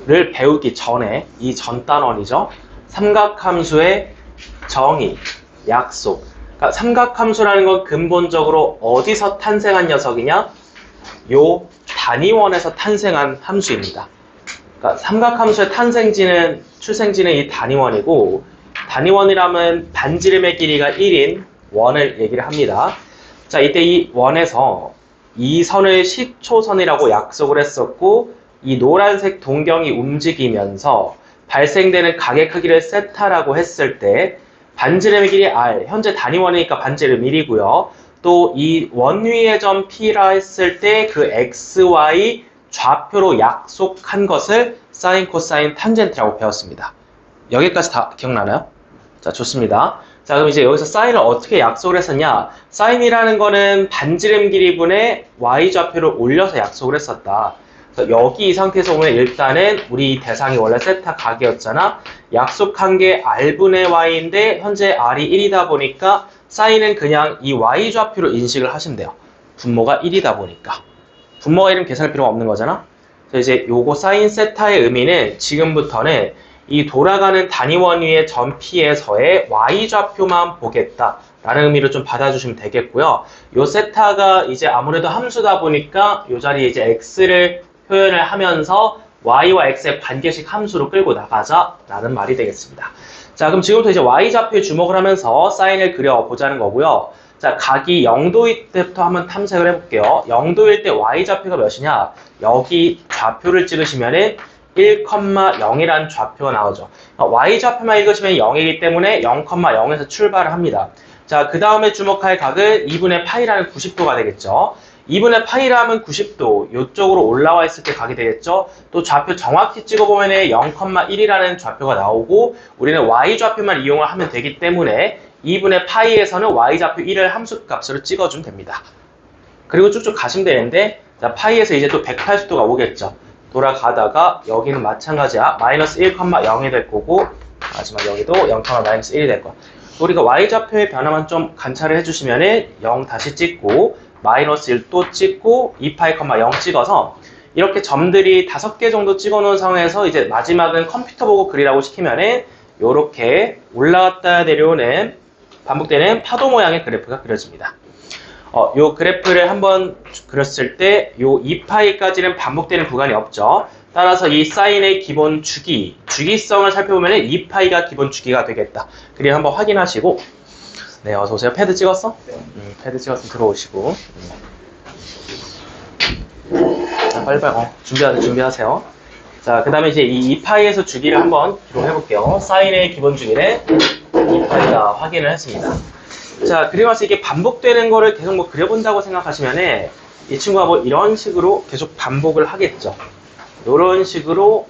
배우기 전에 이 전 단원이죠. 삼각함수의 정의, 약속. 그러니까 삼각함수라는 건 근본적으로 어디서 탄생한 녀석이냐? 요 단위원에서 탄생한 함수입니다. 그러니까 삼각함수의 탄생지는 출생지는 이 단위원이고, 단위원이라면 반지름의 길이가 1인 원을 얘기를 합니다. 자, 이때 이 원에서 이 선을 시초선이라고 약속을 했었고, 이 노란색 동경이 움직이면서 발생되는 각의 크기를 세타라고 했을 때 반지름의 길이 r, 현재 단위원이니까 반지름 1이고요. 또 이 원 위의 점 P라 했을 때 그 XY 좌표로 약속한 것을 사인, 코사인, 탄젠트라고 배웠습니다. 여기까지 다 기억나나요? 자, 좋습니다. 자, 그럼 이제 여기서 사인을 어떻게 약속을 했었냐? 사인이라는 거는 반지름 길이분의 y좌표를 올려서 약속을 했었다. 그래서 여기 이 상태에서 보면 일단은 우리 대상이 원래 세타 각이었잖아. 약속한 게 r분의 y인데 현재 r이 1이다 보니까 사인은 그냥 이 y좌표로 인식을 하시면 돼요. 분모가 1이다 보니까. 분모가 1은 계산할 필요가 없는 거잖아. 그래서 이제 요거 사인 세타의 의미는 지금부터는 이 돌아가는 단위원 위의 점 P에서의 y좌표만 보겠다라는 의미로 좀 받아주시면 되겠고요. 요 세타가 이제 아무래도 함수다 보니까 요 자리에 이제 x를 표현을 하면서 y와 x의 관계식 함수로 끌고 나가자라는 말이 되겠습니다. 자, 그럼 지금부터 이제 y좌표에 주목을 하면서 사인을 그려보자는 거고요. 자, 각이 0도일 때부터 한번 탐색을 해볼게요. 0도일 때 y좌표가 몇이냐? 여기 좌표를 찍으시면은 1,0이라는 좌표가 나오죠. y좌표만 읽으시면 0이기 때문에 0,0에서 출발을 합니다. 자, 그 다음에 주목할 각은 2분의 파이라는 90도가 되겠죠. 2분의 파이라면 90도, 이쪽으로 올라와 있을 때 각이 되겠죠. 또 좌표 정확히 찍어보면 0,1이라는 좌표가 나오고 우리는 y좌표만 이용을 하면 되기 때문에 2분의 파이에서는 y좌표 1을 함수값으로 찍어주면 됩니다. 그리고 쭉쭉 가시면 되는데, 자, 파이에서 이제 또 180도가 오겠죠. 돌아가다가 여기는 마찬가지야. 마이너스 1,0이 될 거고, 마지막 여기도 0,-1이 될 거야. 우리가 y좌표의 변화만 좀 관찰을 해주시면은 0 다시 찍고, 마이너스 1 또 찍고, 2파이, 0 찍어서 이렇게 점들이 5개 정도 찍어 놓은 상황에서 이제 마지막은 컴퓨터 보고 그리라고 시키면은 요렇게 올라갔다 내려오는 반복되는 파도 모양의 그래프가 그려집니다. 요 그래프를 한번 그렸을 때 요 2파이까지는 반복되는 구간이 없죠. 따라서 이 사인의 기본 주기성을 살펴보면 2파이가 기본 주기가 되겠다. 그리고 한번 확인하시고, 네, 어서오세요. 패드 찍었어? 네. 패드 찍었으면 들어오시고. 자, 빨리빨리, 준비하세요. 자, 그 다음에 이제 이 2파이에서 주기를 한번 기록해볼게요. 사인의 기본 주기를 2파이가 확인을 했습니다. 자, 그리고 나서 이게 반복되는 거를 계속 뭐 그려본다고 생각하시면은 이 친구가 뭐 이런 식으로 계속 반복을 하겠죠. 이런 식으로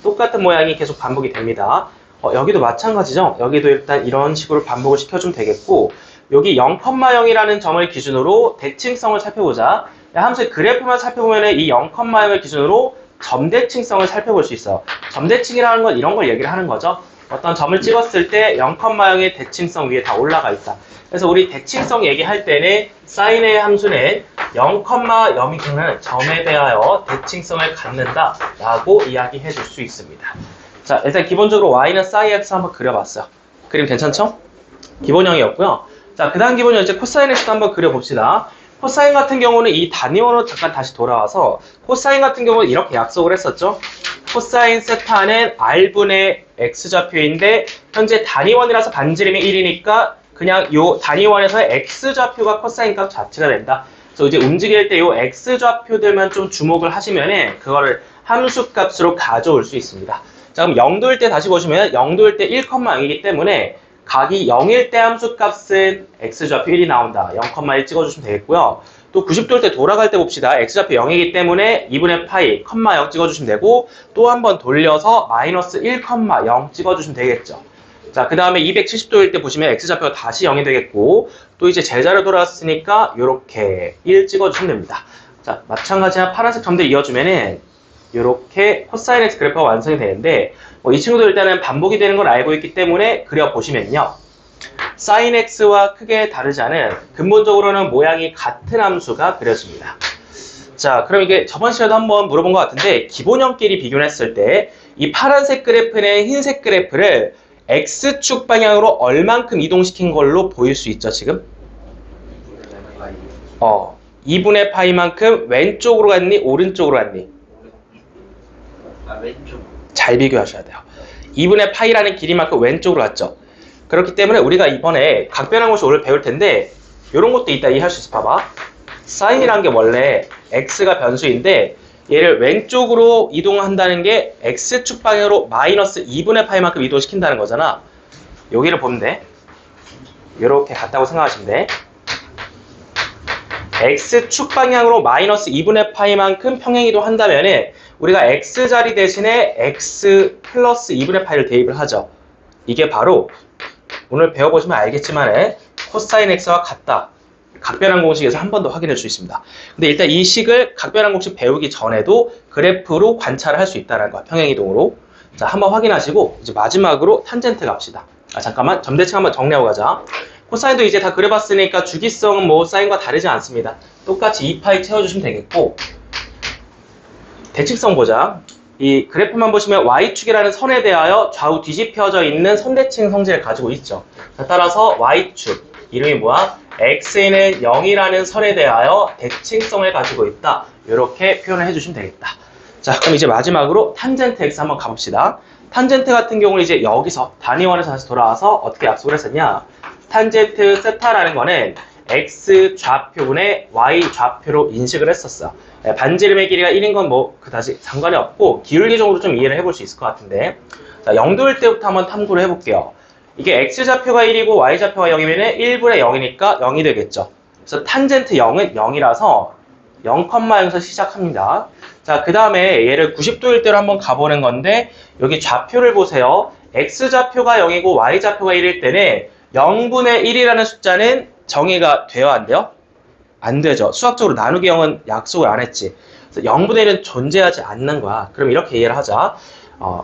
똑같은 모양이 계속 반복이 됩니다. 여기도 마찬가지죠. 여기도 일단 이런 식으로 반복을 시켜주면 되겠고, 여기 0,0이라는 점을 기준으로 대칭성을 살펴보자. 함수의 그래프만 살펴보면 이 0,0을 기준으로 점대칭성을 살펴볼 수 있어요. 점대칭이라는 건 이런 걸 얘기를 하는 거죠. 어떤 점을 찍었을 때 0,0의 대칭성 위에 다 올라가 있다. 그래서 우리 대칭성 얘기할 때는 사인의 함수는 0,0이라는 점에 대하여 대칭성을 갖는다 라고 이야기해 줄 수 있습니다. 자, 일단 기본적으로 y는 사인 x 한번 그려봤어요. 그림 괜찮죠? 기본형이었고요. 자, 그 다음 기본형 이제 코사인 x도 한번 그려봅시다. 코사인 같은 경우는 이 단위원으로 잠깐 다시 돌아와서 코사인 같은 경우는 이렇게 약속을 했었죠. 코사인 세타는 r분의 x좌표인데 현재 단위원이라서 반지름이 1이니까 그냥 요 단위원에서의 x좌표가 코사인 값 자체가 된다. 그래서 이제 움직일 때 요 x좌표들만 좀 주목을 하시면은 그거를 함수 값으로 가져올 수 있습니다. 자, 그럼 0도일 때 다시 보시면 0도일 때 1,0이기 때문에 각이 0일 때 함수 값은 x좌표 1이 나온다. 0,1 찍어주시면 되겠고요. 또 90도일 때 돌아갈 때 봅시다. x좌표 0이기 때문에 2분의 파이, 0 찍어주시면 되고, 또 한 번 돌려서 마이너스 1,0 찍어주시면 되겠죠. 자, 그 다음에 270도일 때 보시면 x좌표가 다시 0이 되겠고, 또 이제 제자로 돌아왔으니까 이렇게 1 찍어주시면 됩니다. 자, 마찬가지로 파란색 점들 이어주면은 이렇게 코사인 x 그래프가 완성이 되는데, 이 친구도 일단은 반복이 되는 걸 알고 있기 때문에 그려보시면요. 사인 x와 크게 다르지 않은, 근본적으로는 모양이 같은 함수가 그려집니다. 자, 그럼 이게 저번 시간에도 한번 물어본 것 같은데 기본형끼리 비교를 했을 때 이 파란색 그래프는 흰색 그래프를 X축 방향으로 얼만큼 이동시킨 걸로 보일 수 있죠, 지금? 2분의 파이만큼 왼쪽으로 갔니? 오른쪽으로 갔니? 왼쪽. 잘 비교하셔야 돼요. 2분의 파이라는 길이만큼 왼쪽으로 갔죠. 그렇기 때문에 우리가 이번에 각변한 것이 오늘 배울 텐데 이런 것도 이따 이해할 수 있어. 봐봐. 사인이라는 게 원래 x가 변수인데 얘를 왼쪽으로 이동한다는 게 x축 방향으로 마이너스 2분의 파이만큼 이동시킨다는 거잖아. 여기를 보면 돼. 이렇게 갔다고 생각하시면 돼. x축 방향으로 마이너스 2분의 파이만큼 평행이동 한다면 우리가 x자리 대신에 x 플러스 2분의 파이를 대입을 하죠. 이게 바로 오늘 배워보시면 알겠지만 코사인 x와 같다. 각변한 공식에서 한 번 더 확인할 수 있습니다. 근데 일단 이 식을 각변한 공식 배우기 전에도 그래프로 관찰을 할 수 있다는 거야. 평행이동으로. 자, 한번 확인하시고 이제 마지막으로 탄젠트 갑시다. 잠깐만. 점대칭 한번 정리하고 가자. 코사인도 이제 다 그려봤으니까 주기성은 뭐 사인과 다르지 않습니다. 똑같이 2파이 채워주시면 되겠고 대칭성 보자. 이 그래프만 보시면 y축이라는 선에 대하여 좌우 뒤집혀져 있는 선대칭 성질을 가지고 있죠. 자, 따라서 y축 이름이 뭐야? x는 0이라는 선에 대하여 대칭성을 가지고 있다. 이렇게 표현을 해주시면 되겠다. 자, 그럼 이제 마지막으로 탄젠트 x 한번 가봅시다. 탄젠트 같은 경우는 이제 여기서 단위원에서 다시 돌아와서 어떻게 약속을 했었냐? 탄젠트 세타라는 거는 x 좌표분의 y 좌표로 인식을 했었어. 반지름의 길이가 1인 건 뭐 그다지 상관이 없고 기울기적으로 좀 이해를 해볼 수 있을 것 같은데 자, 0도일 때부터 한번 탐구를 해볼게요. 이게 x좌표가 1이고 y좌표가 0이면 1분의 0이니까 0이 되겠죠. 그래서 탄젠트 0은 0이라서 0,0에서 시작합니다. 자, 그 다음에 얘를 90도일 때로 한번 가보는 건데 여기 좌표를 보세요. x좌표가 0이고 y좌표가 1일 때는 0분의 1이라는 숫자는 정의가 돼요? 안 돼요? 안 되죠. 수학적으로 나누기 0은 약속을 안 했지. 그래서 0분의 1은 존재하지 않는 거야. 그럼 이렇게 이해를 하자.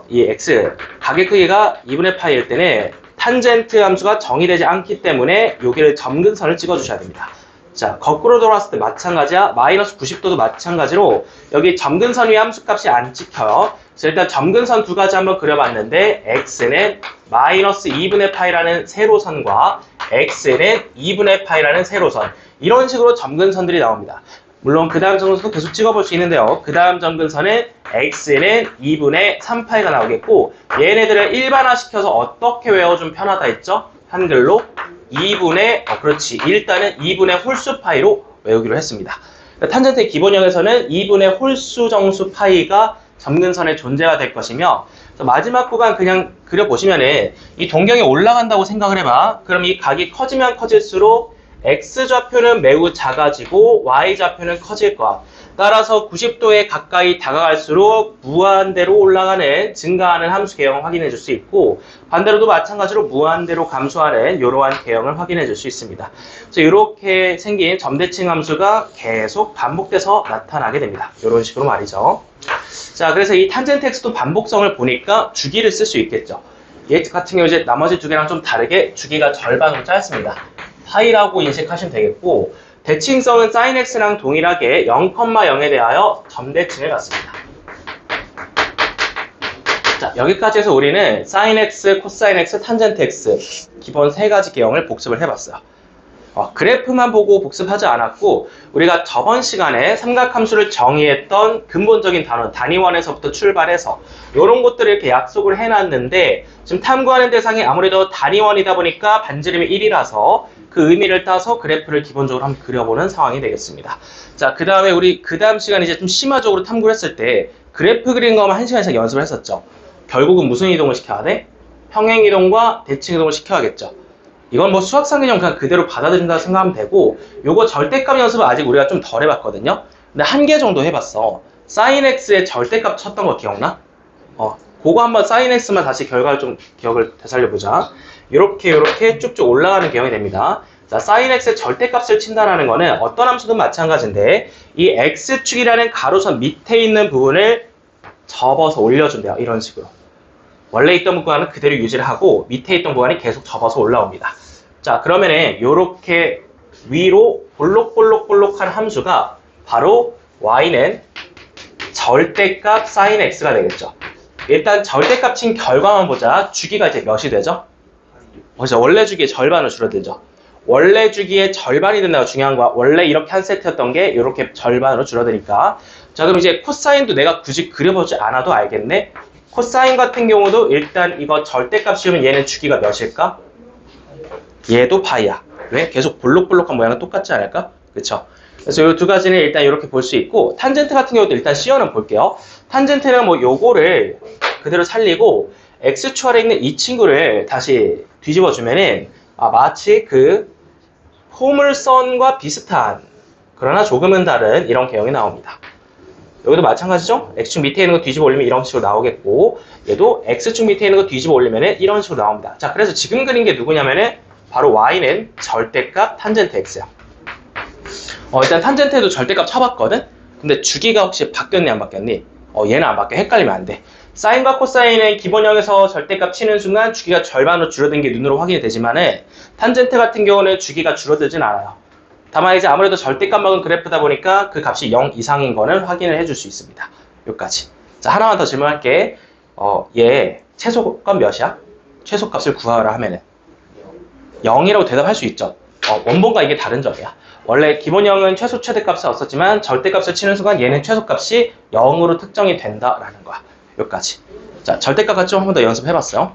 이 x, 각의 크기가 2분의 파이일 때는 탄젠트 함수가 정의되지 않기 때문에 여기를 점근선을 찍어주셔야 됩니다. 자, 거꾸로 돌아왔을 때 마찬가지야. 마이너스 90도도 마찬가지로 여기 점근선 위에 함수값이 안 찍혀요. 그래서 일단 점근선 두 가지 한번 그려봤는데 x는 마이너스 2분의 파이라는 세로선과 x는 2분의 파이라는 세로선 이런 식으로 점근선들이 나옵니다. 물론 그 다음 점근선도 계속 찍어볼 수 있는데요. 그 다음 점근선은 x는 2분의 3파이가 나오겠고 얘네들을 일반화시켜서 어떻게 외워주면 편하다 했죠? 한글로 2분의 그렇지. 일단은 2분의 홀수 파이로 외우기로 했습니다. 탄젠트의 기본형에서는 2분의 홀수 정수 파이가 점근선의 존재가 될 것이며 마지막 구간 그냥 그려보시면은 이 동경이 올라간다고 생각을 해봐. 그럼 이 각이 커지면 커질수록 x좌표는 매우 작아지고 y좌표는 커질 거야. 따라서 90도에 가까이 다가갈수록 무한대로 올라가는 증가하는 함수 개형을 확인해 줄 수 있고 반대로도 마찬가지로 무한대로 감소하는 이러한 개형을 확인해 줄 수 있습니다. 그래서 이렇게 생긴 점대칭 함수가 계속 반복돼서 나타나게 됩니다. 이런 식으로 말이죠. 자, 그래서 이 탄젠트 x도 반복성을 보니까 주기를 쓸 수 있겠죠. 얘 같은 경우 이제 나머지 두 개랑 좀 다르게 주기가 절반으로 짧습니다. 파이라고 인식하시면 되겠고 대칭성은 sin x랑 동일하게 0,0에 대하여 점대칭을 갖습니다. 자, 여기까지 해서 우리는 sin x, cosine x, 탄젠트 x 기본 세 가지 개형을 복습을 해봤어요. 그래프만 보고 복습하지 않았고 우리가 저번 시간에 삼각함수를 정의했던 근본적인 단원, 단위원에서부터 출발해서 이런 것들을 이렇게 약속을 해놨는데 지금 탐구하는 대상이 아무래도 단위원이다 보니까 반지름이 1이라서 그 의미를 따서 그래프를 기본적으로 한번 그려보는 상황이 되겠습니다. 자, 그 다음에 우리 그 다음 시간에 이제 좀 심화적으로 탐구를 했을 때 그래프 그리는 것만 1시간 이상 연습을 했었죠. 결국은 무슨 이동을 시켜야 돼? 평행이동과 대칭이동을 시켜야겠죠. 이건 뭐 수학상 개념 그냥 그대로 받아들인다고 생각하면 되고 요거 절대값 연습은 아직 우리가 좀 덜 해봤거든요. 근데 한 개 정도 해봤어. sin x의 절대값 쳤던 거 기억나? 그거 한번 sin x만 다시 결과를 좀 기억을 되살려보자. 이렇게 쭉쭉 올라가는 개형이 됩니다. 자, sin x의 절대값을 친다라는 거는 어떤 함수든 마찬가지인데 이 x축이라는 가로선 밑에 있는 부분을 접어서 올려준대요. 이런 식으로. 원래 있던 구간은 그대로 유지를 하고 밑에 있던 구간이 계속 접어서 올라옵니다. 자, 그러면은 이렇게 위로 볼록볼록볼록한 함수가 바로 y는 절대값 sin x가 되겠죠. 일단 절대값인 결과만 보자. 주기가 이제 몇이 되죠? 그래서 원래 주기의 절반으로 줄어들죠. 원래 주기의 절반이 된다고 중요한 거야. 원래 이렇게 한 세트였던 게 이렇게 절반으로 줄어드니까. 자, 그럼 이제 코사인도 내가 굳이 그려보지 않아도 알겠네. 코사인 같은 경우도 일단 이거 절대값 씌우면 얘는 주기가 몇일까? 얘도 파이야. 왜? 계속 볼록볼록한 모양은 똑같지 않을까? 그쵸? 그래서 이 두 가지는 일단 이렇게 볼 수 있고, 탄젠트 같은 경우도 일단 C어는 볼게요. 탄젠트는 뭐 요거를 그대로 살리고 X축 아래 있는 이 친구를 다시 뒤집어주면은 마치 그 포물선과 비슷한 그러나 조금은 다른 이런 개형이 나옵니다. 여기도 마찬가지죠? X축 밑에 있는 거 뒤집어 올리면 이런 식으로 나오겠고, 얘도 X축 밑에 있는 거 뒤집어 올리면은 이런 식으로 나옵니다. 자, 그래서 지금 그린 게 누구냐면은 바로 Y는 절대값 탄젠트 X야. 일단 탄젠트에도 절대값 쳐봤거든? 근데 주기가 혹시 바뀌었니 안 바뀌었니? 얘는 안 바뀌어. 헷갈리면 안 돼. 사인과 코사인은 기본형에서 절대값 치는 순간 주기가 절반으로 줄어든 게 눈으로 확인이 되지만은 탄젠트 같은 경우는 주기가 줄어들진 않아요. 다만 이제 아무래도 절대값 먹은 그래프다 보니까 그 값이 0 이상인 거는 확인을 해줄 수 있습니다. 여기까지. 자, 하나만 더 질문할게. 얘 최소값 몇이야? 최소값을 구하라 하면은 0이라고 대답할 수 있죠. 원본과 이게 다른 점이야. 원래 기본형은 최소 최대값을 얻었지만 절대값을 치는 순간 얘는 최소값이 0으로 특정이 된다라는 거야. 여기까지. 자, 절대값 같이 좀 한 번 더 연습해봤어요.